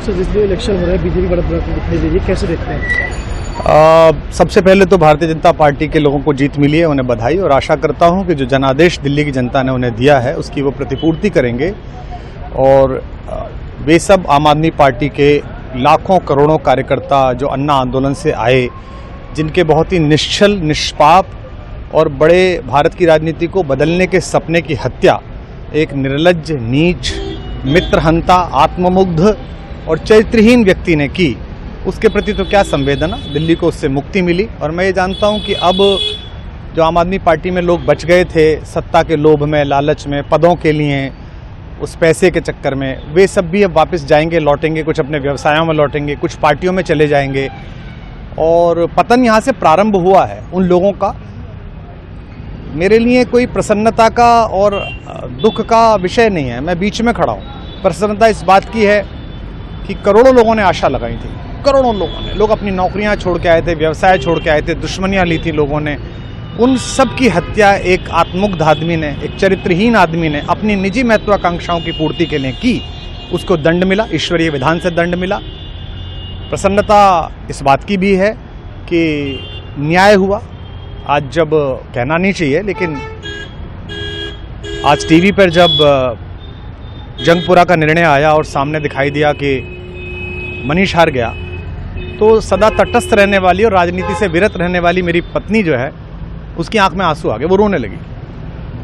Sir जिस दिन election हो रहा है बीजेपी बढ़त दिखाई दे रही है, कैसे देखते हैं? सबसे पहले तो भारतीय जनता पार्टी के लोगों को जीत मिली है, उन्हें बधाई, और आशा करता हूं कि जो जनादेश दिल्ली की जनता ने उन्हें दिया है उसकी वो प्रतिपूर्ति करेंगे। और वे सब आम आदमी पार्टी के लाखों करोड़ों कार्यकर्ता जो अन्ना आंदोलन से आए, जिनके बहुत ही निश्चल, निष्पाप और बड़े भारत की राजनीति को बदलने के सपने की हत्या एक निर्लज्ज, नीच, मित्रहंता, आत्ममुग्ध और चरित्रहीन व्यक्ति ने की, उसके प्रति तो क्या संवेदना। दिल्ली को उससे मुक्ति मिली। और मैं ये जानता हूं कि अब जो आम आदमी पार्टी में लोग बच गए थे सत्ता के लोभ में, लालच में, पदों के लिए, उस पैसे के चक्कर में, वे सब भी अब वापस जाएंगे, लौटेंगे, कुछ अपने व्यवसायों में लौटेंगे, कुछ पार्टियों में चले जाएंगे। और पतन यहाँ से प्रारंभ हुआ है उन लोगों का। मेरे लिए कोई प्रसन्नता का और दुख का विषय नहीं है, मैं बीच में खड़ा हूँ। प्रसन्नता इस बात की है कि करोड़ों लोगों ने आशा लगाई थी, करोड़ों लोगों ने, लोग अपनी नौकरियां छोड़ के आए थे, व्यवसाय छोड़ के आए थे, दुश्मनियां ली थी लोगों ने, उन सब की हत्या एक आत्ममुग्ध आदमी ने, एक चरित्रहीन आदमी ने अपनी निजी महत्वाकांक्षाओं की पूर्ति के लिए की। उसको दंड मिला, ईश्वरीय विधान से दंड मिला। प्रसन्नता इस बात की भी है कि न्याय हुआ। आज जब कहना नहीं चाहिए, लेकिन आज टीवी पर जब जंगपुरा का निर्णय आया और सामने दिखाई दिया कि मनीष हार गया, तो सदा तटस्थ रहने वाली और राजनीति से विरत रहने वाली मेरी पत्नी जो है, उसकी आंख में आंसू आ गए, वो रोने लगी।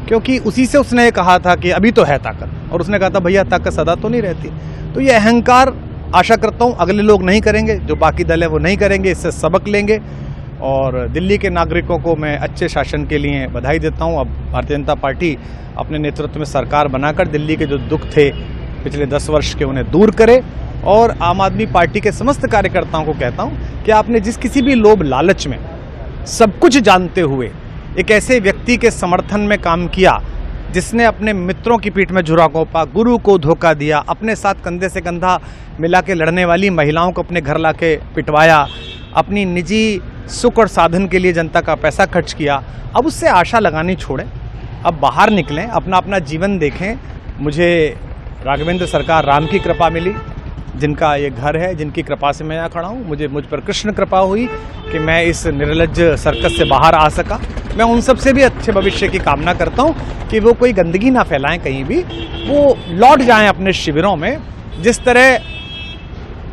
क्योंकि उसी से उसने कहा था कि अभी तो है ताकत, और उसने कहा था भैया ताकत सदा तो नहीं रहती। तो ये अहंकार आशा करता हूँ अगले लोग नहीं करेंगे, जो बाकी दल है वो नहीं करेंगे, इससे सबक लेंगे। और दिल्ली के नागरिकों को मैं अच्छे शासन के लिए बधाई देता हूँ। अब भारतीय जनता पार्टी अपने नेतृत्व में सरकार बनाकर दिल्ली के जो दुख थे पिछले 10 वर्ष के, उन्हें दूर करे। और आम आदमी पार्टी के समस्त कार्यकर्ताओं को कहता हूँ कि आपने जिस किसी भी लोभ लालच में, सब कुछ जानते हुए एक ऐसे व्यक्ति के समर्थन में काम किया जिसने अपने मित्रों की पीठ में झुरा घोंपा, गुरु को धोखा दिया, अपने साथ कंधे से कंधा मिला के लड़ने वाली महिलाओं को अपने घर ला के पिटवाया, अपनी निजी सुख और साधन के लिए जनता का पैसा खर्च किया, अब उससे आशा लगानी छोड़ें, अब बाहर निकलें, अपना अपना जीवन देखें। मुझे राघवेंद्र सरकार राम की कृपा मिली, जिनका ये घर है, जिनकी कृपा से मैं यहाँ खड़ा हूँ। मुझ पर कृष्ण कृपा हुई कि मैं इस निर्लज्ज सर्कस से बाहर आ सका। मैं उन सब से भी अच्छे भविष्य की कामना करता हूँ कि वो कोई गंदगी ना फैलाएं कहीं भी, वो लौट जाएं अपने शिविरों में। जिस तरह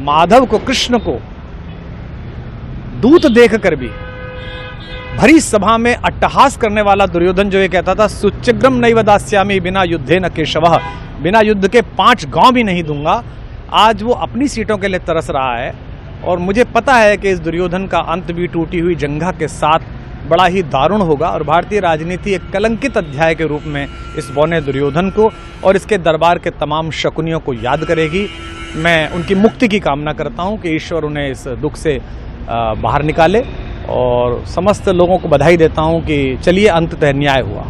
माधव को, कृष्ण को दूत देखकर भी भरी सभा में अट्टहास करने वाला दुर्योधन जो ये कहता था सुचिग्रम नैव दास्यामि बिना युद्धे न केशवः, बिना युद्ध के 5 गांव भी नहीं दूंगा, आज वो अपनी सीटों के लिए तरस रहा है। और मुझे पता है कि इस दुर्योधन का अंत भी टूटी हुई जंघा के साथ बड़ा ही दारुण होगा, और भारतीय राजनीति एक कलंकित अध्याय के रूप में इस बौने दुर्योधन को और इसके दरबार के तमाम शकुनियों को याद करेगी। मैं उनकी मुक्ति की कामना करता हूं कि ईश्वर उन्हें इस दुख से बाहर निकाले, और समस्त लोगों को बधाई देता हूं कि चलिए अंततः न्याय हुआ।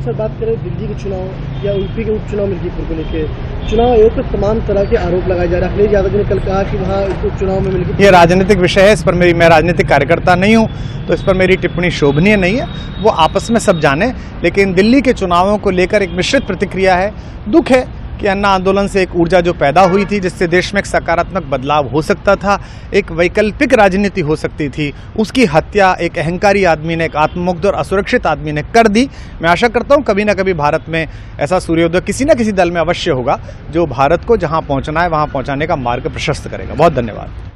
सर बात करें दिल्ली के चुनाव या यूपी के उपचुनाव मिल्कीपुर को लेकर, चुनाव आयोग पर तमाम तरह के आरोप लगाए जा रहे हैं। अखिलेश यादव जी ने कल कहा कि वहाँ उपचुनाव में मिल्कीपुर, ये राजनीतिक विषय है, इस पर मैं राजनीतिक कार्यकर्ता नहीं हूँ, तो इस पर मेरी टिप्पणी शोभनीय नहीं है, वो आपस में सब जाने। लेकिन दिल्ली के चुनावों को लेकर एक मिश्रित प्रतिक्रिया है। दुख है कि अन्ना आंदोलन से एक ऊर्जा जो पैदा हुई थी, जिससे देश में एक सकारात्मक बदलाव हो सकता था, एक वैकल्पिक राजनीति हो सकती थी, उसकी हत्या एक अहंकारी आदमी ने, एक आत्ममुग्ध और असुरक्षित आदमी ने कर दी। मैं आशा करता हूं कभी ना कभी भारत में ऐसा सूर्योदय किसी न किसी दल में अवश्य होगा, जो भारत को जहां पहुंचना है वहां पहुंचाने का मार्ग प्रशस्त करेगा। बहुत धन्यवाद।